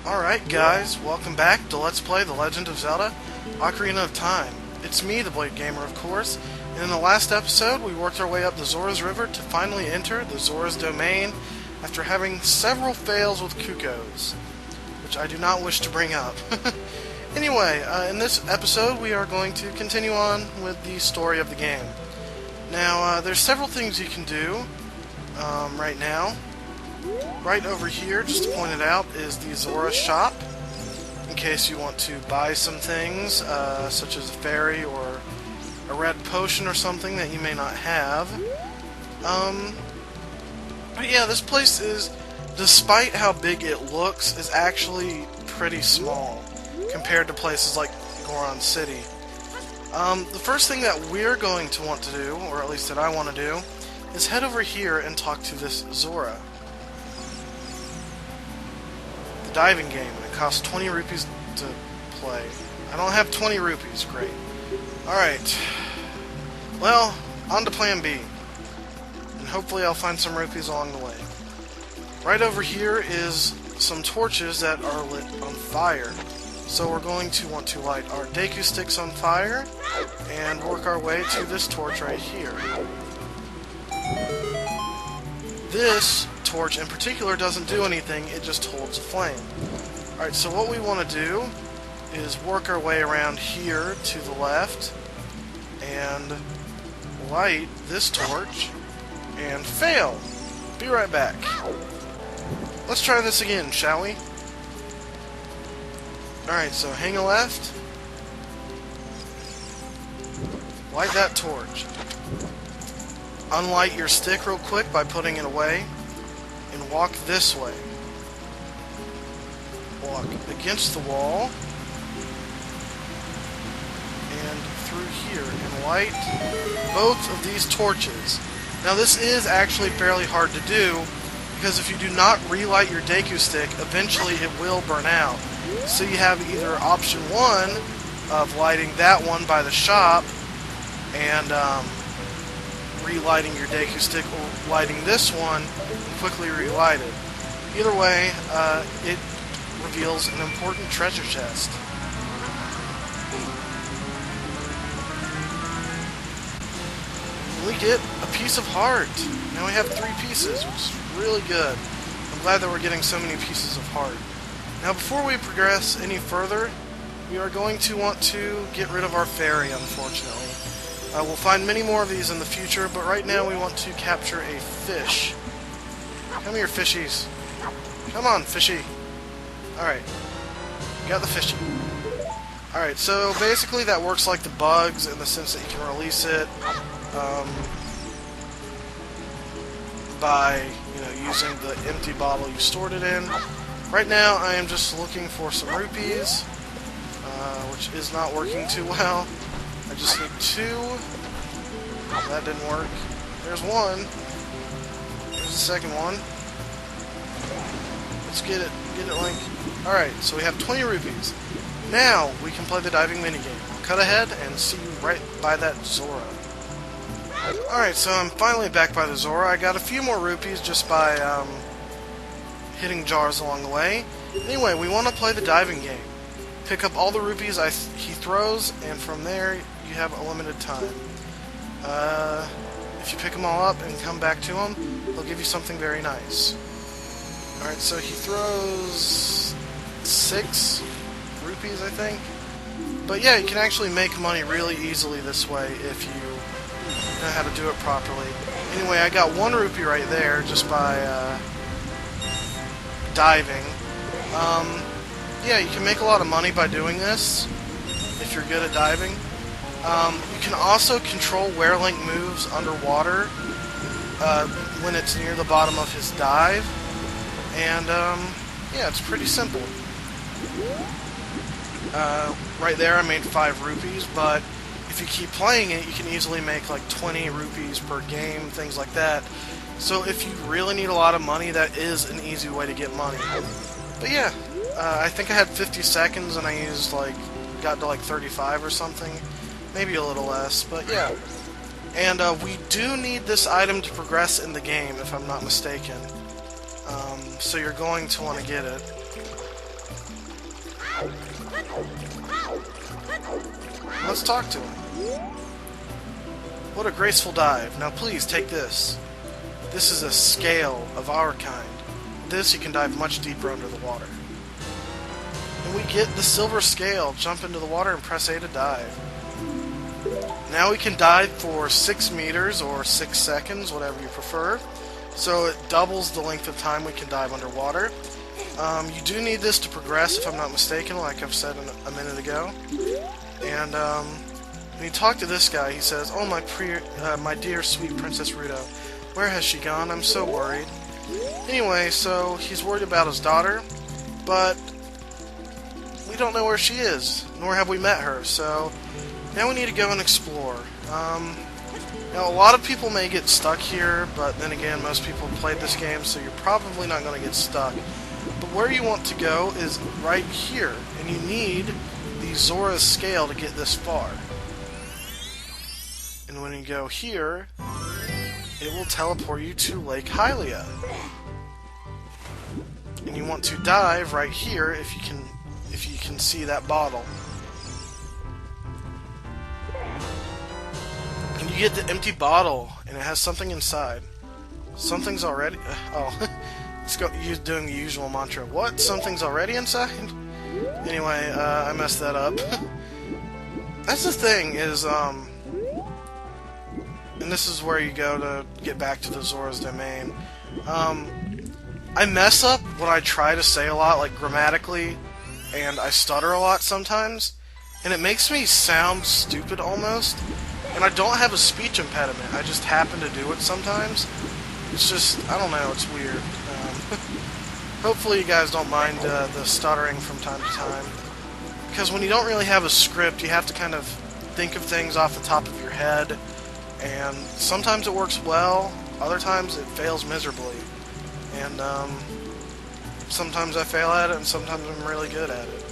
Alright guys, welcome back to Let's Play The Legend of Zelda, Ocarina of Time. It's me, TheBladeGamer, of course, and in the last episode we worked our way up the Zora's River to finally enter the Zora's domain after having several fails with Cuckoos, which I do not wish to bring up. Anyway, in this episode we are going to continue on with the story of the game. Now, there's several things you can do right now. Right over here, just to point it out, is the Zora shop, in case you want to buy some things, such as a fairy or a red potion or something that you may not have. But yeah, this place is, despite how big it looks, is actually pretty small compared to places like Goron City. The first thing that we're going to want to do, or at least that I want to do, is head over here and talk to this Zora. Diving game, and it costs 20 rupees to play. I don't have 20 rupees, great. Alright. Well, on to plan B. And hopefully I'll find some rupees along the way. Right over here is some torches that are lit on fire. So we're going to want to light our Deku sticks on fire and work our way to this torch right here. This torch in particular doesn't do anything, it just holds a flame. Alright, so what we want to do is work our way around here to the left and light this torch and fail. Be right back. Let's try this again, shall we? Alright, so hang a left, light that torch. Unlight your stick real quick by putting it away, and walk this way. Walk against the wall, and through here, and light both of these torches. Now this is actually fairly hard to do, because if you do not relight your Deku stick, eventually it will burn out. So you have either option one of lighting that one by the shop, and relighting your Deku stick, or lighting this one and quickly relight it. Either way, it reveals an important treasure chest. We get a piece of heart. Now we have 3 pieces, which is really good. I'm glad that we're getting so many pieces of heart. Now before we progress any further, we are going to want to get rid of our fairy, unfortunately. We'll find many more of these in the future, but right now we want to capture a fish. Come here, fishies. Come on, fishy. Alright. Got the fishy. Alright, so basically that works like the bugs in the sense that you can release it by, using the empty bottle you stored it in. Right now I am just looking for some rupees, which is not working too well. I just need 2. That didn't work. There's 1. There's the second one. Let's get it. Get it, Link. Alright, so we have 20 rupees. Now we can play the diving minigame. I'll cut ahead and see you right by that Zora. Alright, so I'm finally back by the Zora. I got a few more rupees just by hitting jars along the way. Anyway, we want to play the diving game. Pick up all the rupees he throws, and from there you have a limited time. If you pick them all up and come back to him, he'll give you something very nice. Alright, so he throws 6 rupees, I think. But yeah, you can actually make money really easily this way if you know how to do it properly. Anyway, I got 1 rupee right there just by diving. Yeah, you can make a lot of money by doing this, if you're good at diving. You can also control where Link moves underwater when it's near the bottom of his dive. And, yeah, it's pretty simple. Right there I made 5 rupees, but if you keep playing it, you can easily make like 20 rupees per game, things like that. So if you really need a lot of money, that is an easy way to get money. But yeah. I think I had 50 seconds and I used got to 35 or something. Maybe a little less, but yeah. And we do need this item to progress in the game, if I'm not mistaken. So you're going to want to get it. let's talk to him. What a graceful dive. Now please, take this. This is a scale of our kind. With this, you can dive much deeper under the water. And we get the silver scale. Jump into the water and press A to dive. Now we can dive for 6 meters or 6 seconds, whatever you prefer. So it doubles the length of time we can dive underwater. You do need this to progress, if I'm not mistaken, like I've said a minute ago. And when you talk to this guy, he says, "Oh, my dear sweet Princess Ruto, where has she gone? I'm so worried." Anyway, so he's worried about his daughter, but we don't know where she is, nor have we met her, so now we need to go and explore. Now, a lot of people may get stuck here, but then again, most people have played this game, so you're probably not going to get stuck. But where you want to go is right here, and you need the Zora's scale to get this far. And when you go here, it will teleport you to Lake Hylia. And you want to dive right here if you can see that bottle. And you get the empty bottle, and it has something inside. Something's already... let's go. You're doing the usual mantra. What? Something's already inside? Anyway, I messed that up. That's the thing, is, and this is where you go to get back to the Zora's domain. I mess up when I try to say a lot, like grammatically, and I stutter a lot sometimes, and it makes me sound stupid almost. And I don't have a speech impediment, I just happen to do it sometimes. It's just, I don't know, it's weird. Hopefully you guys don't mind the stuttering from time to time. Because when you don't really have a script, you have to kind of think of things off the top of your head. And sometimes it works well, other times it fails miserably. And sometimes I fail at it, and sometimes I'm really good at it.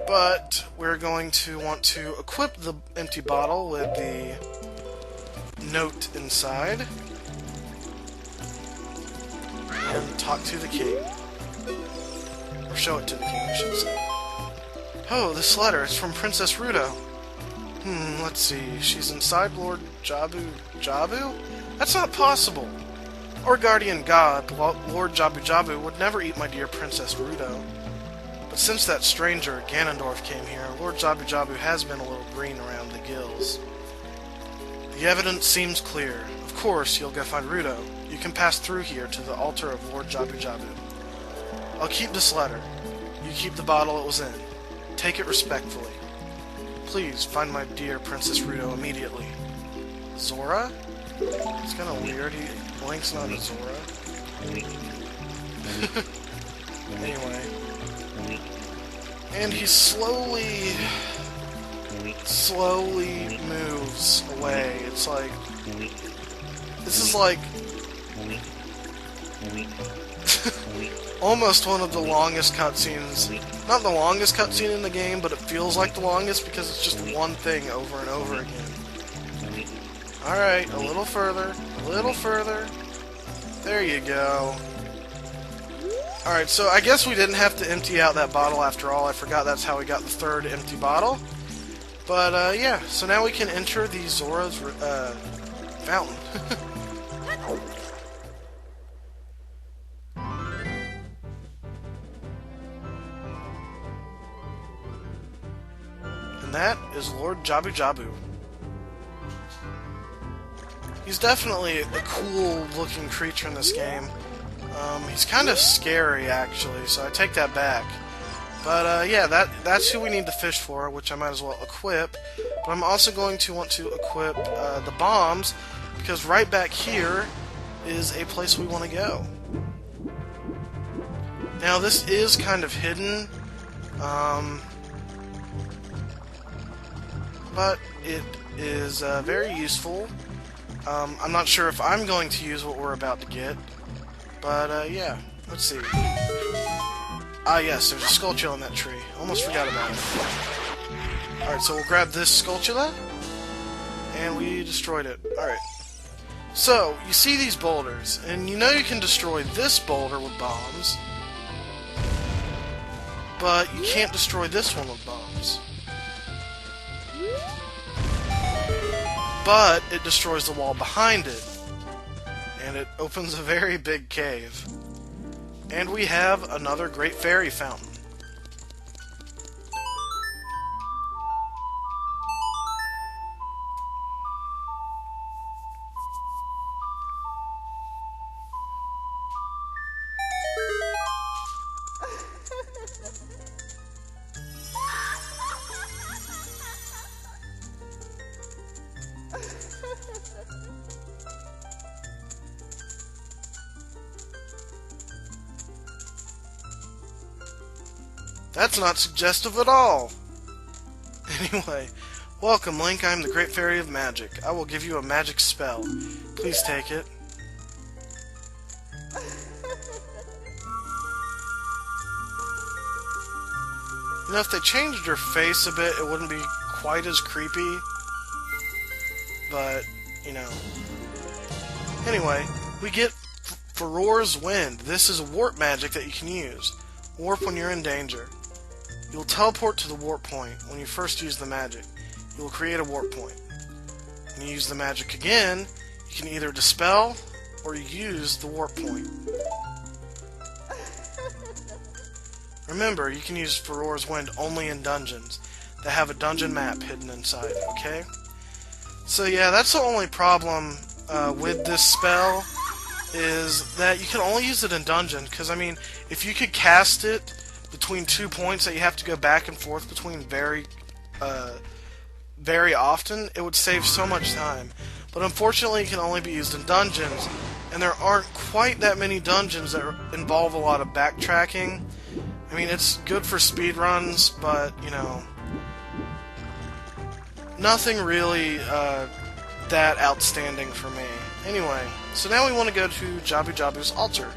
But we're going to want to equip the empty bottle with the note inside. And talk to the king. Or show it to the king, I should say. Oh, this letter, it's from Princess Ruto. Let's see. She's inside Lord Jabu-Jabu? That's not possible. Our guardian god, Lord Jabu-Jabu, would never eat my dear Princess Ruto. But since that stranger, Ganondorf, came here, Lord Jabu-Jabu has been a little green around the gills. The evidence seems clear. Of course, you'll go find Ruto. You can pass through here to the altar of Lord Jabu-Jabu. I'll keep this letter. You keep the bottle it was in. Take it respectfully. Please find my dear Princess Ruto immediately. Zora? It's kind of weird. Link's not a Zora. Anyway. And he slowly moves away. It's like... This is like... almost one of the longest cutscenes. Not the longest cutscene in the game, but it feels like the longest because it's just one thing over and over again. Alright, a little further. A little further. There you go. Alright, so I guess we didn't have to empty out that bottle after all. I forgot that's how we got the third empty bottle. But, yeah, so now we can enter the Zora's fountain. And that is Lord Jabu-Jabu. He's definitely a cool-looking creature in this game. He's kind of scary, actually, so I take that back. But, yeah, that's who we need to fish for, which I might as well equip. But I'm also going to want to equip the bombs, because right back here is a place we want to go. Now, this is kind of hidden, but it is very useful. I'm not sure if I'm going to use what we're about to get, but yeah, let's see. Ah yes, there's a Skulltula in that tree. Almost forgot about it. Alright, so we'll grab this Skulltula, and we destroyed it. Alright. So, you see these boulders, and you know you can destroy this boulder with bombs, but you can't destroy this one with bombs. but it destroys the wall behind it. And it opens a very big cave. And we have another great fairy fountain. That's not suggestive at all. Anyway, welcome, Link. I am the Great Fairy of Magic. I will give you a magic spell. Please take it. You know, if they changed her face a bit, it wouldn't be quite as creepy. But, you know. Anyway, we get Farore's Wind. This is a warp magic that you can use. Warp when you're in danger. You will teleport to the warp point when you first use the magic. You will create a warp point. When you use the magic again, you can either dispel or use the warp point. Remember, you can use Farore's Wind only in dungeons that have a dungeon map hidden inside, okay? So yeah, that's the only problem with this spell, is that you can only use it in dungeons, because, I mean, if you could cast it between 2 points that you have to go back and forth between very often, it would save so much time. But unfortunately, it can only be used in dungeons, and there aren't quite that many dungeons that involve a lot of backtracking. I mean, it's good for speedruns, but, you know, nothing really that outstanding for me. Anyway, so now we want to go to Jabu-Jabu's altar.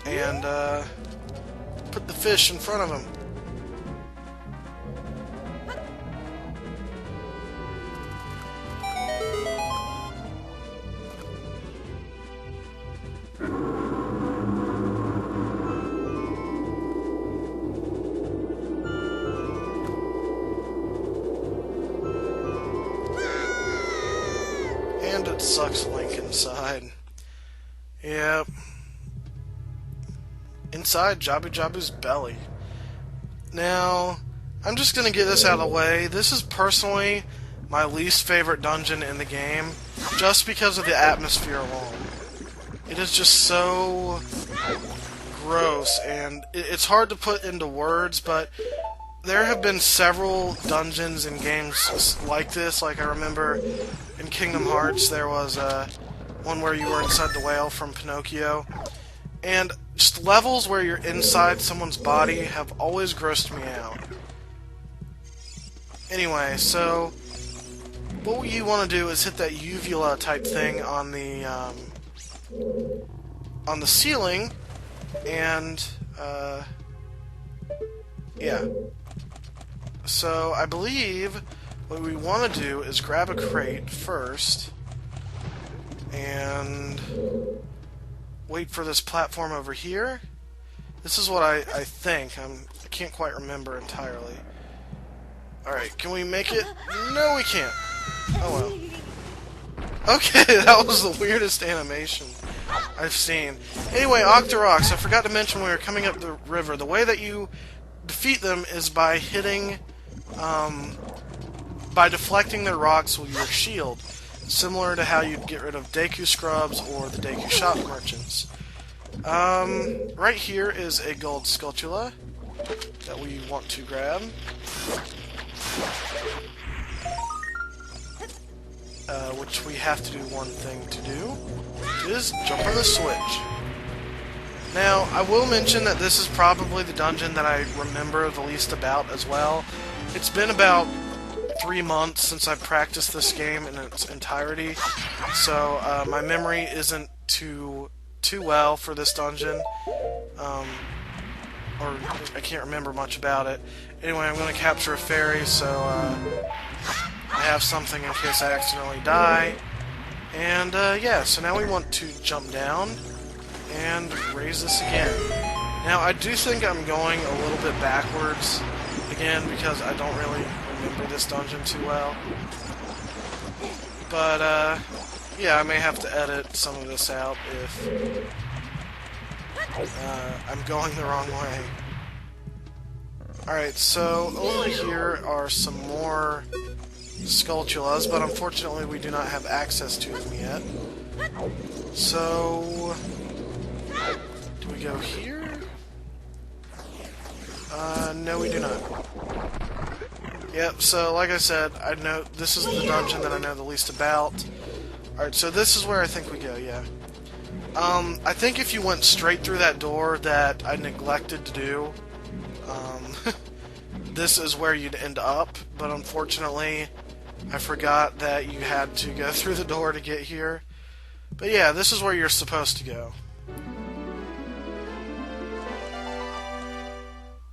And put the fish in front of him. And it sucks Link inside. Yep. Inside Jabu-Jabu's belly. Now, I'm just going to get this out of the way. This is personally my least favorite dungeon in the game, just because of the atmosphere alone. It is just so gross, and it's hard to put into words, but there have been several dungeons in games like this. Like, I remember in Kingdom Hearts there was one where you were inside the whale from Pinocchio. And just levels where you're inside someone's body have always grossed me out. Anyway, so what you want to do is hit that uvula type thing on the ceiling, and yeah. So I believe what we want to do is grab a crate first and wait for this platform over here. This is what I think. I can't quite remember entirely. Alright, can we make it? No, we can't. Oh well. Okay, that was the weirdest animation I've seen. Anyway, Octoroks, I forgot to mention when we were coming up the river, the way that you defeat them is by hitting, by deflecting their rocks with your shield. Similar to how you'd get rid of Deku Scrubs or the Deku Shop Merchants. Right here is a gold Skulltula that we want to grab. Which we have to do one thing to do, which is jump on the switch. Now, I will mention that this is probably the dungeon that I remember the least about as well. It's been about 3 months since I practiced this game in its entirety, so my memory isn't too well for this dungeon, or I can't remember much about it. Anyway, I'm going to capture a fairy, so I have something in case I accidentally die. And yeah, so now we want to jump down and raise this again. Now, I do think I'm going a little bit backwards Again, because I don't really remember this dungeon too well. But, yeah, I may have to edit some of this out if I'm going the wrong way. Alright, so over here are some more Skulltulas, but unfortunately we do not have access to them yet. So, do we go here? No we do not. Yep, so like I said, I know this is the dungeon that I know the least about. Alright, so this is where I think we go, yeah. I think if you went straight through that door that I neglected to do, this is where you'd end up, but unfortunately, I forgot that you had to go through the door to get here. But yeah, this is where you're supposed to go.